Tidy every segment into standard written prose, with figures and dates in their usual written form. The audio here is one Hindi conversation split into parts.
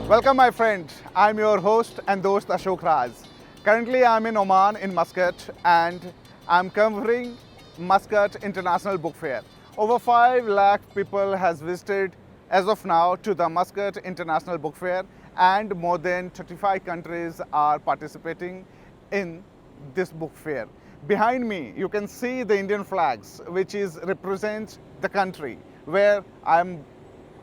Welcome, my friend. I'm your host and host Ashok Raj. Currently, I'm in Oman in Muscat, and I'm covering Muscat International Book Fair. Over 5 lakh people has visited as of now to the Muscat International Book Fair, and more than 35 countries are participating in this book fair. Behind me, you can see the Indian flags, which represents the country where I'm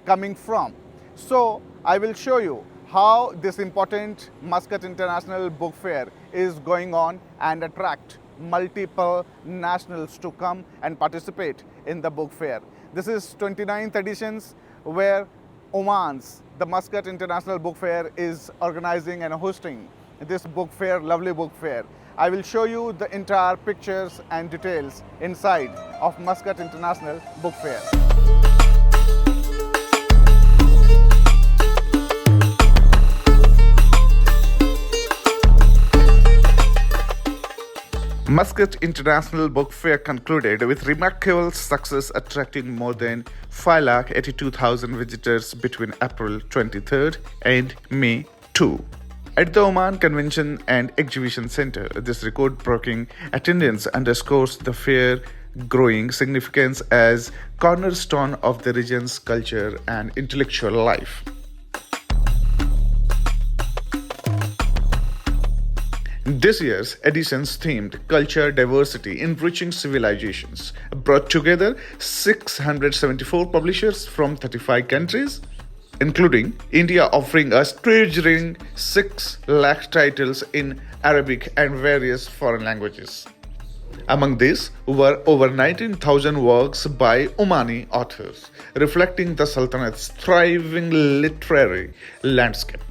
coming from. So I will show you how this important Muscat International Book Fair is going on and attract multiple nationals to come and participate in the book fair. This is 29th editions where the Muscat International Book Fair is organizing and hosting this book fair, lovely book fair. I will show you the entire pictures and details inside of Muscat International Book Fair. Muscat International Book Fair concluded with remarkable success, attracting more than 5,82,000 visitors between April 23rd and May 2. At the Oman Convention and Exhibition Center, this record-breaking attendance underscores the fair's growing significance as cornerstone of the region's culture and intellectual life. This year's edition's themed Culture Diversity Enriching Civilizations brought together 674 publishers from 35 countries, including India, offering a staggering 6 lakh titles in Arabic and various foreign languages. Among these were over 19,000 works by Omani authors, reflecting the Sultanate's thriving literary landscape.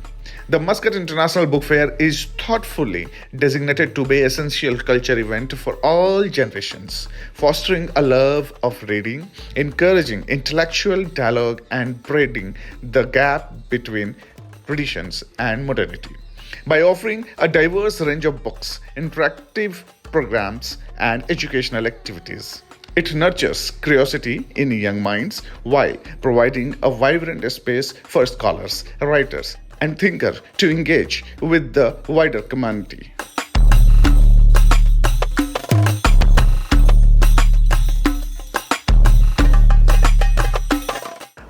The Muscat International Book Fair is thoughtfully designated to be an essential culture event for all generations, fostering a love of reading, encouraging intellectual dialogue, and bridging the gap between traditions and modernity. By offering a diverse range of books, interactive programs, and educational activities, it nurtures curiosity in young minds while providing a vibrant space for scholars, writers, and thinkers to engage with the wider community.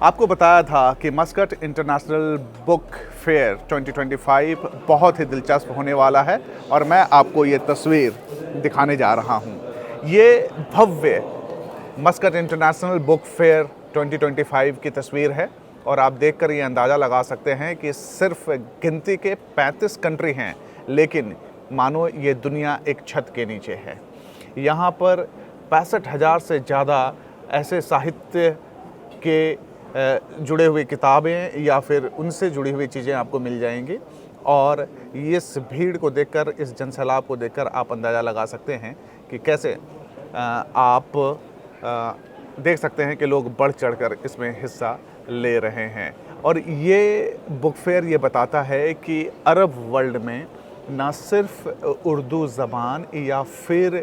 आपको बताया था कि मस्कट इंटरनेशनल बुक फेयर 2025 बहुत ही दिलचस्प होने वाला है और मैं आपको ये तस्वीर दिखाने जा रहा हूँ। ये भव्य मस्कट इंटरनेशनल बुक फेयर 2025 की तस्वीर है और आप देखकर ये अंदाज़ा लगा सकते हैं कि सिर्फ गिनती के 35 कंट्री हैं, लेकिन मानो ये दुनिया एक छत के नीचे है। यहाँ पर 65,000 से ज़्यादा ऐसे साहित्य के जुड़े हुए किताबें या फिर उनसे जुड़ी हुई चीज़ें आपको मिल जाएंगी और इस भीड़ को देखकर, इस जनसैलाब को देखकर आप अंदाज़ा लगा सकते हैं कि कैसे आप देख सकते हैं कि लोग बढ़ चढ़कर इसमें हिस्सा ले रहे हैं। और ये बुक फेयर ये बताता है कि अरब वर्ल्ड में ना सिर्फ उर्दू ज़बान या फिर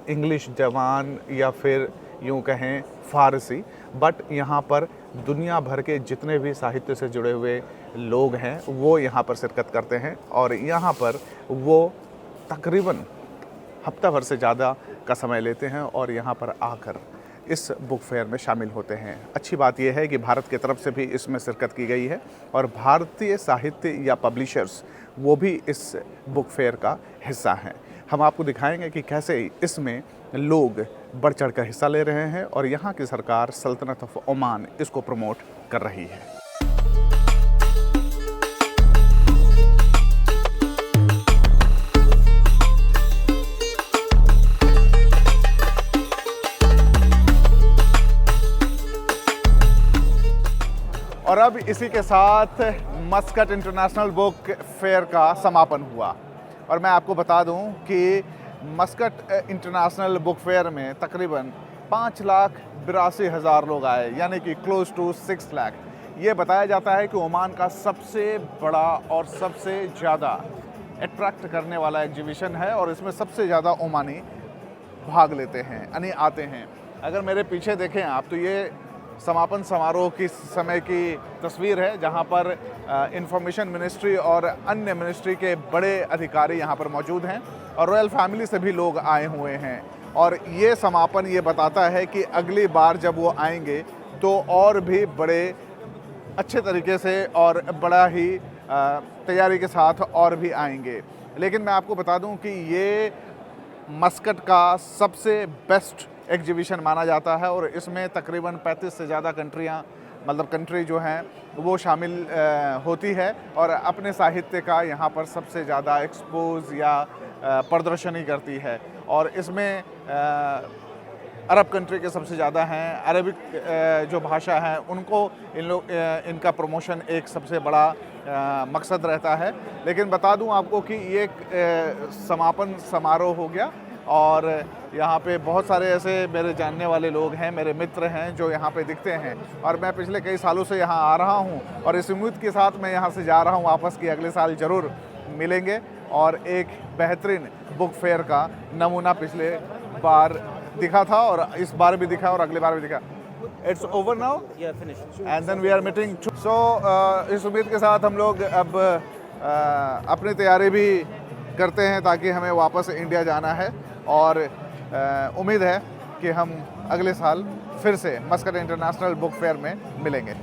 इंग्लिश ज़बान या फिर यूँ कहें फ़ारसी, बट यहाँ पर दुनिया भर के जितने भी साहित्य से जुड़े हुए लोग हैं वो यहाँ पर शिरकत करते हैं और यहाँ पर वो तकरीबन हफ्ता भर से ज़्यादा का समय लेते हैं और यहाँ पर आकर इस बुक फेयर में शामिल होते हैं। अच्छी बात यह है कि भारत की तरफ से भी इसमें शिरकत की गई है और भारतीय साहित्य या पब्लिशर्स वो भी इस बुक फेयर का हिस्सा हैं। हम आपको दिखाएंगे कि कैसे इसमें लोग बढ़ चढ़ कर हिस्सा ले रहे हैं और यहाँ की सरकार सल्तनत ऑफ ओमान इसको प्रमोट कर रही है। और अब इसी के साथ मस्कट इंटरनेशनल बुक फेयर का समापन हुआ और मैं आपको बता दूं कि मस्कट इंटरनेशनल बुक फेयर में तकरीबन 5,82,000 लोग आए, यानी कि क्लोज टू 6 लाख। ये बताया जाता है कि ओमान का सबसे बड़ा और सबसे ज़्यादा अट्रैक्ट करने वाला एग्जीबिशन है और इसमें सबसे ज़्यादा ओमानी भाग लेते हैं, यानी आते हैं। अगर मेरे पीछे देखें आप तो ये समापन समारोह की समय की तस्वीर है, जहां पर इंफॉर्मेशन मिनिस्ट्री और अन्य मिनिस्ट्री के बड़े अधिकारी यहां पर मौजूद हैं और रॉयल फैमिली से भी लोग आए हुए हैं। और ये समापन ये बताता है कि अगली बार जब वो आएंगे तो और भी बड़े अच्छे तरीके से और बड़ा ही तैयारी के साथ और भी आएंगे। लेकिन मैं आपको बता दूं कि ये मस्कट का सबसे बेस्ट एग्जीबिशन माना जाता है और इसमें तकरीबन 35 से ज़्यादा कंट्री जो हैं वो शामिल होती है और अपने साहित्य का यहाँ पर सबसे ज़्यादा एक्सपोज या प्रदर्शनी करती है। और इसमें अरब कंट्री के सबसे ज़्यादा हैं, अरबिक जो भाषा है उनको इनका प्रमोशन एक सबसे बड़ा मकसद रहता है। लेकिन बता दूं आपको कि ये एक समापन समारोह हो गया और यहाँ पे बहुत सारे ऐसे मेरे जानने वाले लोग हैं, मेरे मित्र हैं जो यहाँ पे दिखते हैं और मैं पिछले कई सालों से यहाँ आ रहा हूँ और इस उम्मीद के साथ मैं यहाँ से जा रहा हूँ वापस कि अगले साल ज़रूर मिलेंगे और एक बेहतरीन बुक फेयर का नमूना पिछले बार दिखा था और इस बार भी दिखा और अगली बार भी दिखा। It's over now and then we are meeting. So इस उम्मीद के साथ हम लोग अब अपनी तैयारी भी करते हैं ताकि हमें वापस इंडिया जाना है और उम्मीद है कि हम अगले साल फिर से मस्कट इंटरनेशनल बुक फेयर में मिलेंगे।